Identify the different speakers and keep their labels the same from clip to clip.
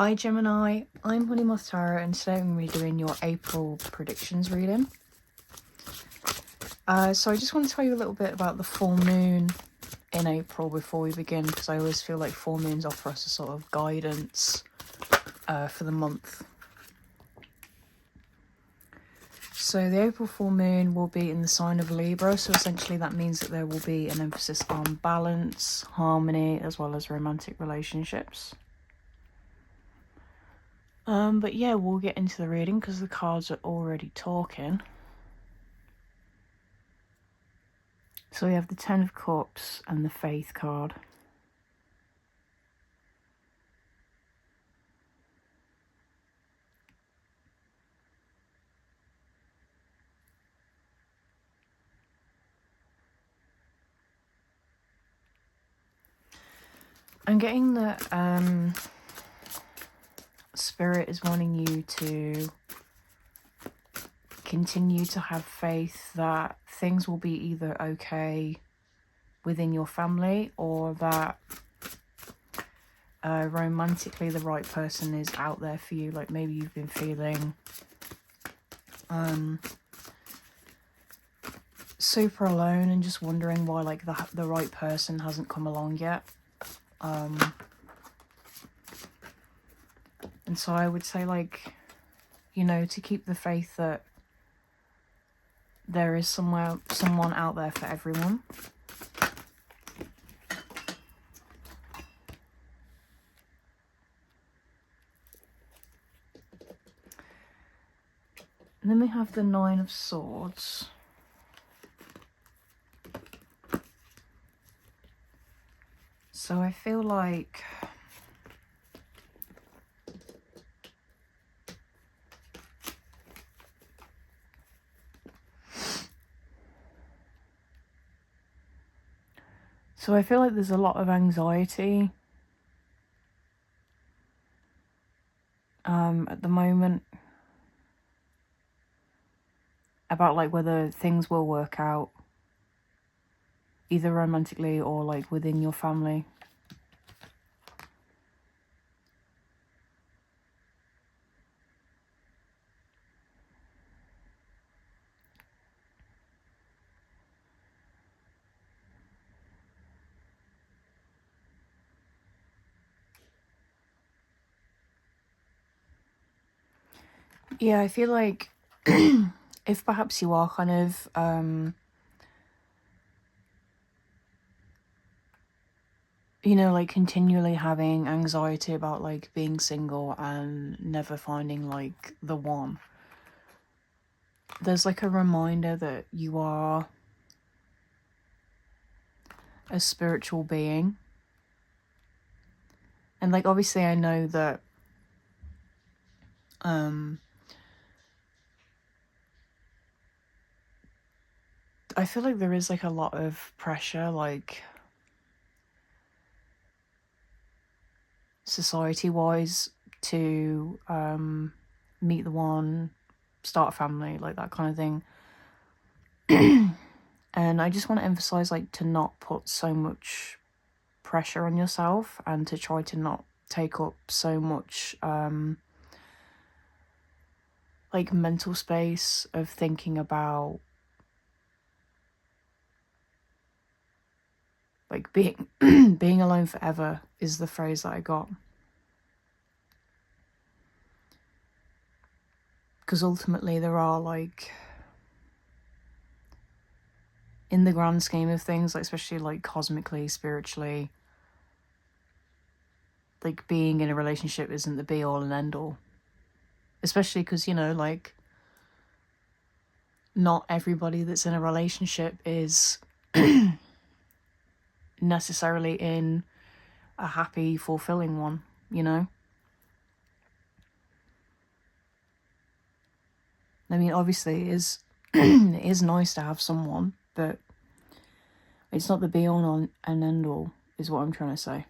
Speaker 1: Hi Gemini, I'm Honey Moth Tarot and today I'm going to be doing your April predictions reading. So I just want to tell you a little bit about the full moon in April before we begin, because I always feel like full moons offer us a sort of guidance for the month. So the April full moon will be in the sign of Libra, so essentially that means that there will be an emphasis on balance, harmony, as well as romantic relationships. But yeah, we'll get into the reading because the cards are already talking. So we have the Ten of Cups and the Faith card. I'm getting that Spirit is wanting you to continue to have faith that things will be either okay within your family, or that romantically the right person is out there for you. Like maybe you've been feeling super alone and just wondering why like the right person hasn't come along yet. And so I would say, like, you know, to keep the faith that there is someone out there for everyone. And then we have the Nine of Swords. So I feel like there's a lot of anxiety at the moment about like whether things will work out, either romantically or like within your family. Yeah, I feel like if perhaps you are kind of you know, like continually having anxiety about like being single and never finding like the one, there's like a reminder that you are a spiritual being. And like obviously I know that I feel like there is like a lot of pressure, like society-wise, to meet the one, start a family, like that kind of thing. And I just want to emphasize like to not put so much pressure on yourself and to try to not take up so much like mental space of thinking about like being being alone forever is the phrase that I got. Because ultimately there are like, in the grand scheme of things, like especially like cosmically, spiritually, like being in a relationship isn't the be all and end all. Especially because, you know, like not everybody that's in a relationship is necessarily in a happy, fulfilling one, you know? I mean, obviously it is nice to have someone, but it's not the be all and end all, is what I'm trying to say.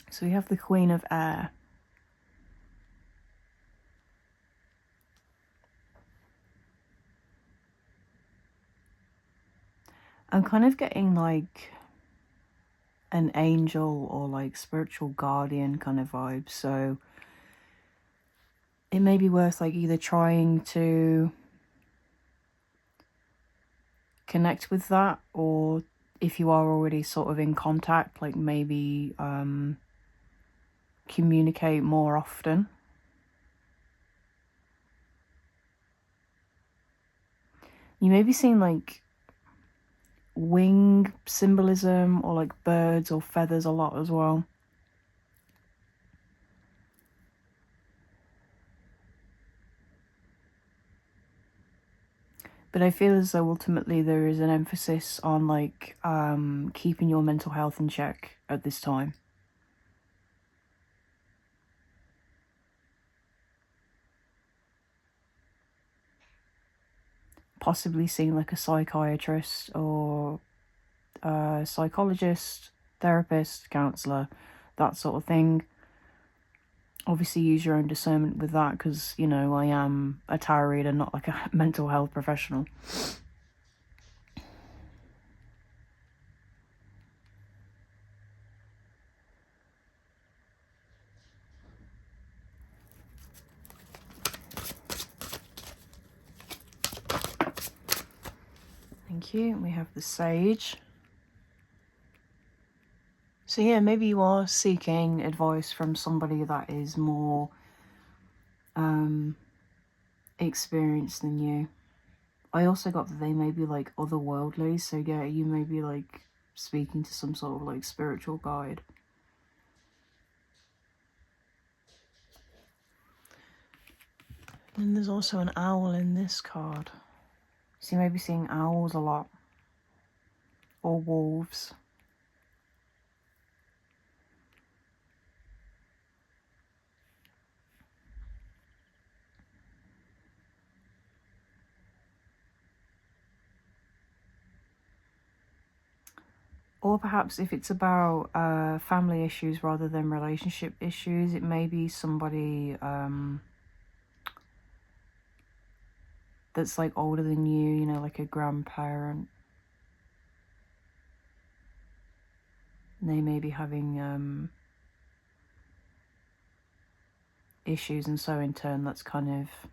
Speaker 1: So we have the Queen of Air. I'm kind of getting like an angel or like spiritual guardian kind of vibe. So it may be worth like either trying to connect with that, or if you are already sort of in contact, like maybe communicate more often. You may be seeing like wing symbolism or like birds or feathers a lot as well. But I feel as though ultimately there is an emphasis on like keeping your mental health in check at this time. Possibly seeing like a psychiatrist or a psychologist, therapist, counsellor, that sort of thing. Obviously use your own discernment with that, because, you know, I am a tarot reader, not like a mental health professional. Thank you. We have the Sage. So yeah, maybe you are seeking advice from somebody that is more experienced than you. I also got that they may be like otherworldly, so yeah, you may be like speaking to some sort of like spiritual guide. And there's also an owl in this card. So you may be seeing owls a lot, or wolves. Or perhaps if it's about family issues rather than relationship issues, it may be somebody that's like older than you know, like a grandparent. They may be having issues, and so in turn that's kind of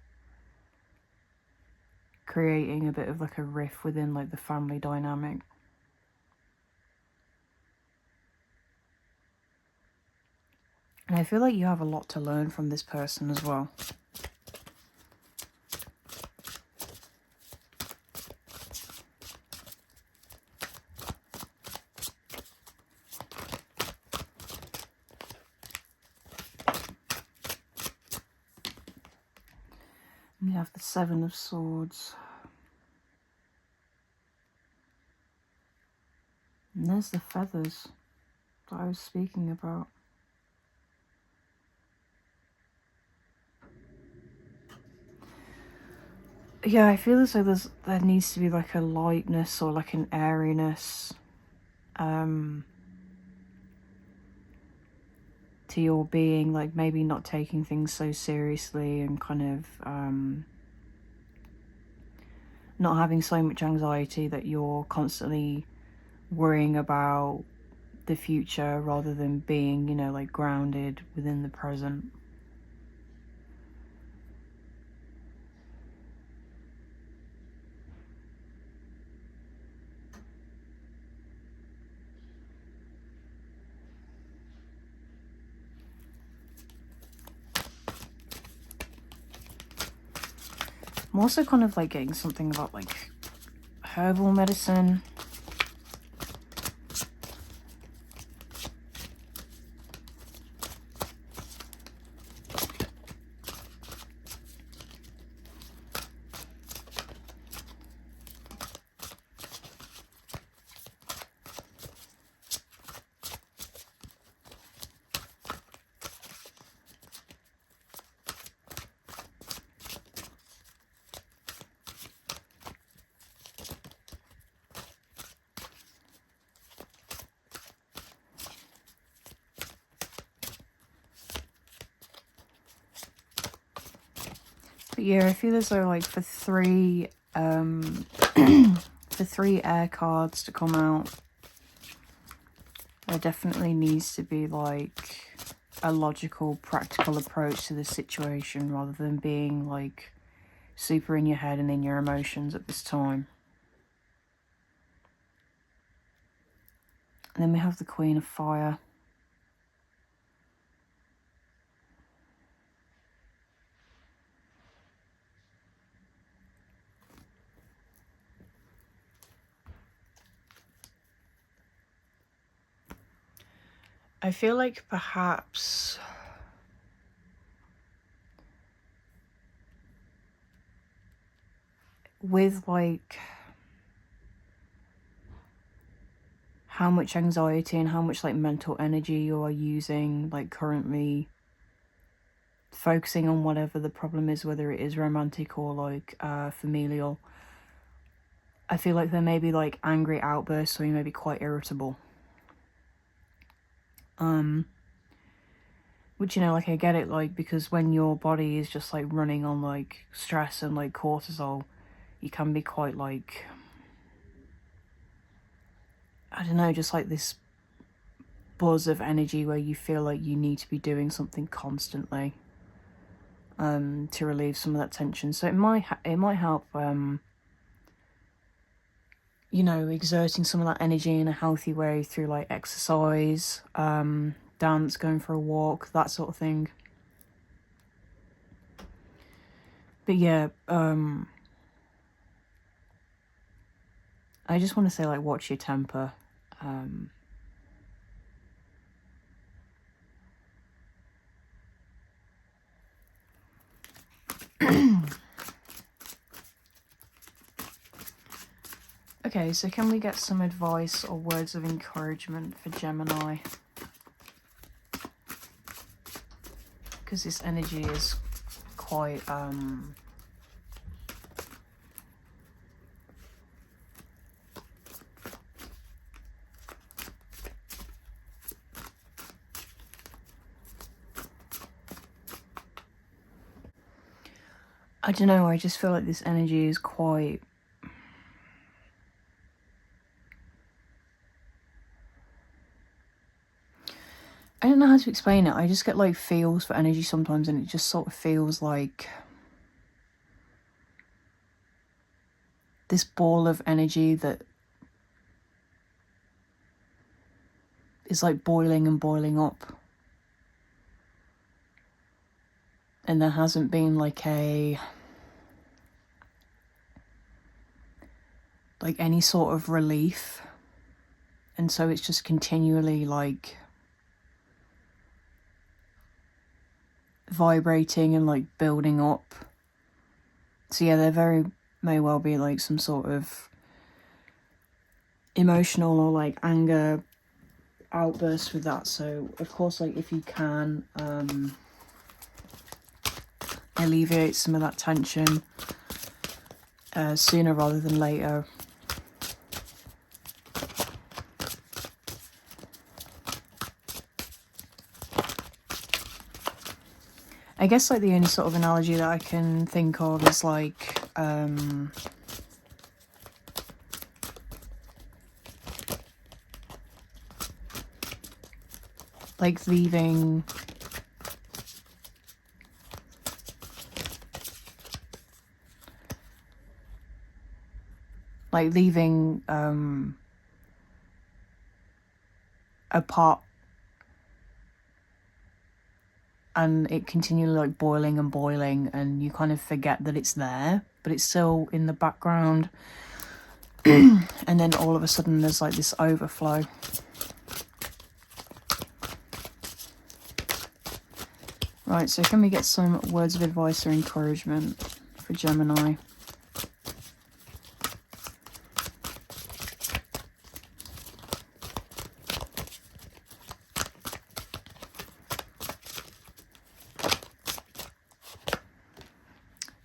Speaker 1: creating a bit of like a rift within like the family dynamic. And I feel like you have a lot to learn from this person as well. We have the Seven of Swords. And there's the feathers that I was speaking about. Yeah, I feel as though there needs to be like a lightness or like an airiness to your being, like maybe not taking things so seriously and kind of not having so much anxiety that you're constantly worrying about the future rather than being, you know, like grounded within the present. I'm also kind of like getting something about like herbal medicine. But yeah, I feel as though like for three for 3 air cards to come out, there definitely needs to be like a logical, practical approach to the situation rather than being like super in your head and in your emotions at this time. And then we have the Queen of Fire. I feel like perhaps with like how much anxiety and how much like mental energy you are using like currently, focusing on whatever the problem is, whether it is romantic or like familial, I feel like there may be like angry outbursts, or you may be quite irritable. Which, you know, like I get it, like, because when your body is just like running on like stress and like cortisol, you can be quite like, I don't know, just like this buzz of energy where you feel like you need to be doing something constantly to relieve some of that tension. So it might help you know, exerting some of that energy in a healthy way through like exercise, dance, going for a walk, that sort of thing. But yeah, I just want to say, like, watch your temper. Okay, so can we get some advice or words of encouragement for Gemini? Because this energy is quite I don't know, I just feel like this energy is quite I don't know how to explain it. I just get like feels for energy sometimes, and it just sort of feels like this ball of energy that is like boiling and boiling up. And there hasn't been like any sort of relief. And so it's just continually like vibrating and like building up. So yeah, there may well be like some sort of emotional or like anger outburst with that. So of course, like, if you can alleviate some of that tension sooner rather than later. I guess like the only sort of analogy that I can think of is like leaving a pot and it continually like boiling and boiling, and you kind of forget that it's there, but it's still in the background. And then all of a sudden there's like this overflow. Right, so can we get some words of advice or encouragement for Gemini?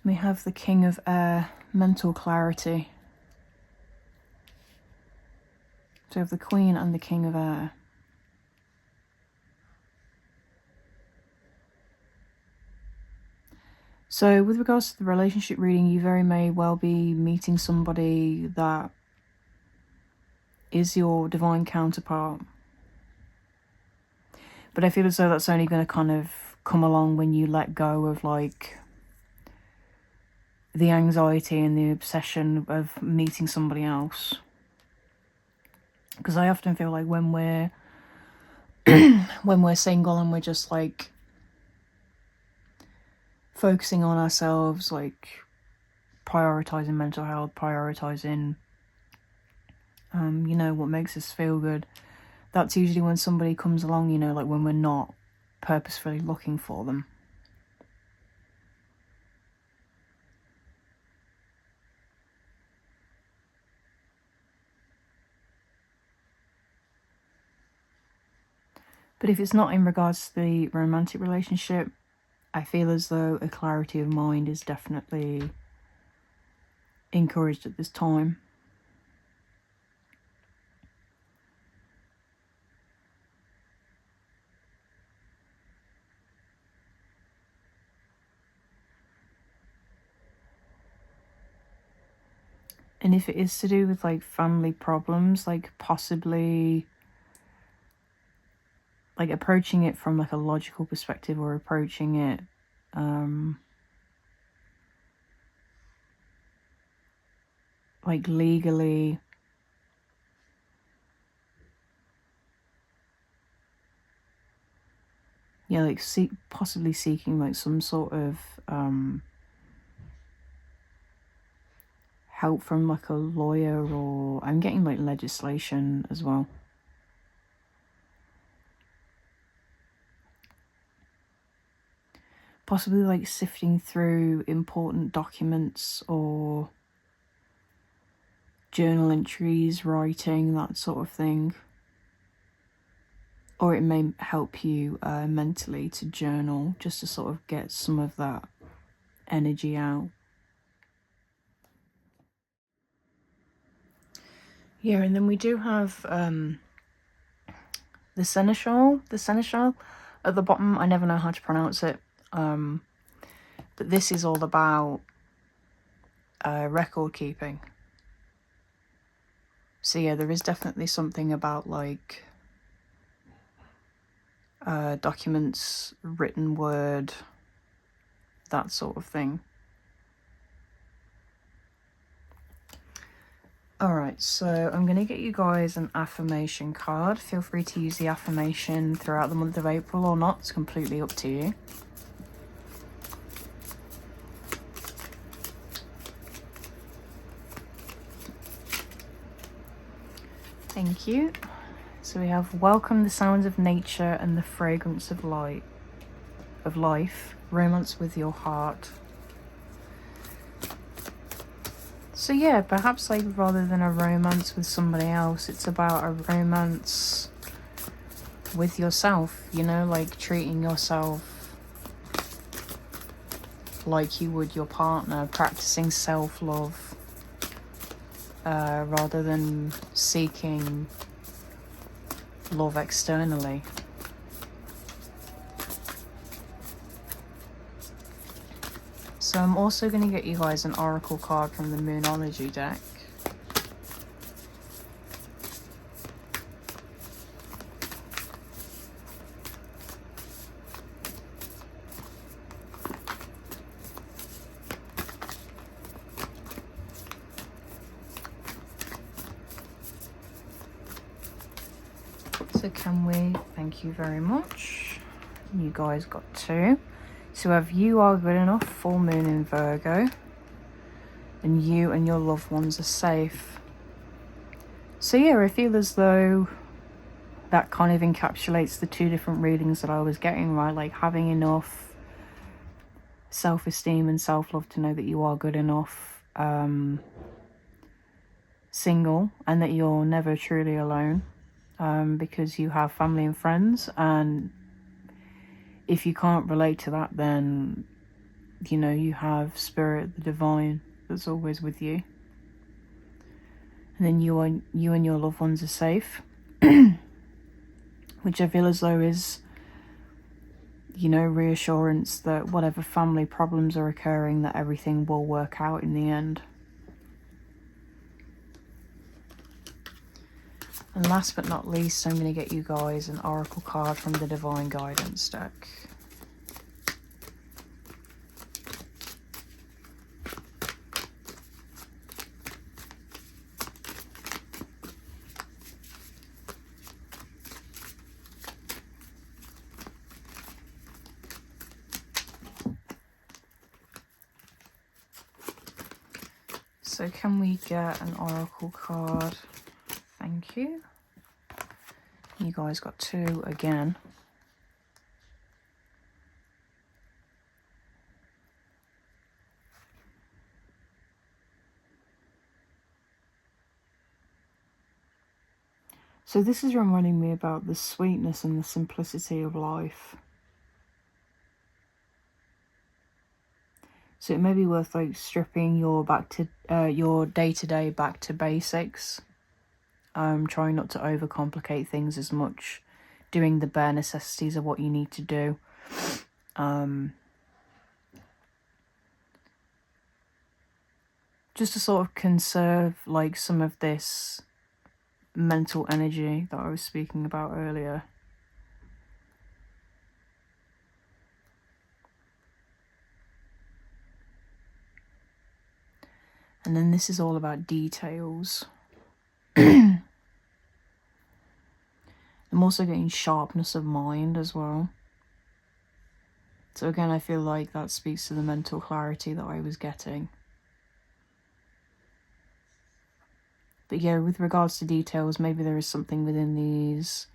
Speaker 1: We have the King of Air, mental clarity. So we have the Queen and the King of Air. So with regards to the relationship reading, you very may well be meeting somebody that is your divine counterpart. But I feel as though that's only going to kind of come along when you let go of like the anxiety and the obsession of meeting somebody else. Because I often feel like when we're when we're single and we're just like focusing on ourselves, like prioritizing mental health, prioritizing what makes us feel good, that's usually when somebody comes along, like when we're not purposefully looking for them. But if it's not in regards to the romantic relationship, I feel as though a clarity of mind is definitely encouraged at this time. And if it is to do with like family problems, like possibly like approaching it from like a logical perspective, or approaching it like legally, like possibly seeking like some sort of help from like a lawyer, or I'm getting like legislation as well. Possibly like sifting through important documents or journal entries, writing, that sort of thing. Or it may help you mentally to journal, just to sort of get some of that energy out. Yeah, and then we do have the seneschal at the bottom. I never know how to pronounce it. But this is all about record keeping. So yeah, there is definitely something about like documents, written word, that sort of thing. Alright, so I'm going to get you guys an affirmation card. Feel free to use the affirmation throughout the month of April or not. It's completely up to you. Thank you. So we have: welcome the sounds of nature and the fragrance of life, romance with your heart. So yeah, perhaps like rather than a romance with somebody else, it's about a romance with yourself, like treating yourself like you would your partner, practicing self-love rather than seeking love externally. So I'm also going to get you guys an oracle card from the Moonology deck. So can we? Thank you very much. You guys got 2. So have you are good enough, full moon in Virgo, and you and your loved ones are safe. So yeah, I feel as though that kind of encapsulates the 2 different readings that I was getting, right? Like having enough self-esteem and self-love to know that you are good enough, single, and that you're never truly alone, because you have family and friends. And if you can't relate to that, then you have spirit, the divine, that's always with you. And then you and your loved ones are safe, which I feel as though is you know, reassurance that whatever family problems are occurring, that everything will work out in the end. And last but not least, I'm going to get you guys an oracle card from the Divine Guidance deck. So can we get an oracle card? Thank you. You guys got 2 again. So this is reminding me about the sweetness and the simplicity of life. So it may be worth like stripping your your day-to-day back to basics. Trying not to overcomplicate things as much. Doing the bare necessities of what you need to do. Just to sort of conserve like some of this mental energy that I was speaking about earlier. And then this is all about details. I'm also getting sharpness of mind as well. So again, I feel like that speaks to the mental clarity that I was getting. But yeah, with regards to details, maybe there is something within these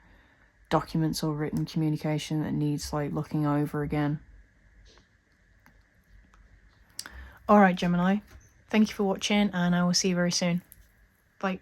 Speaker 1: documents or written communication that needs like looking over again. Alright, Gemini. Thank you for watching, and I will see you very soon. Bye.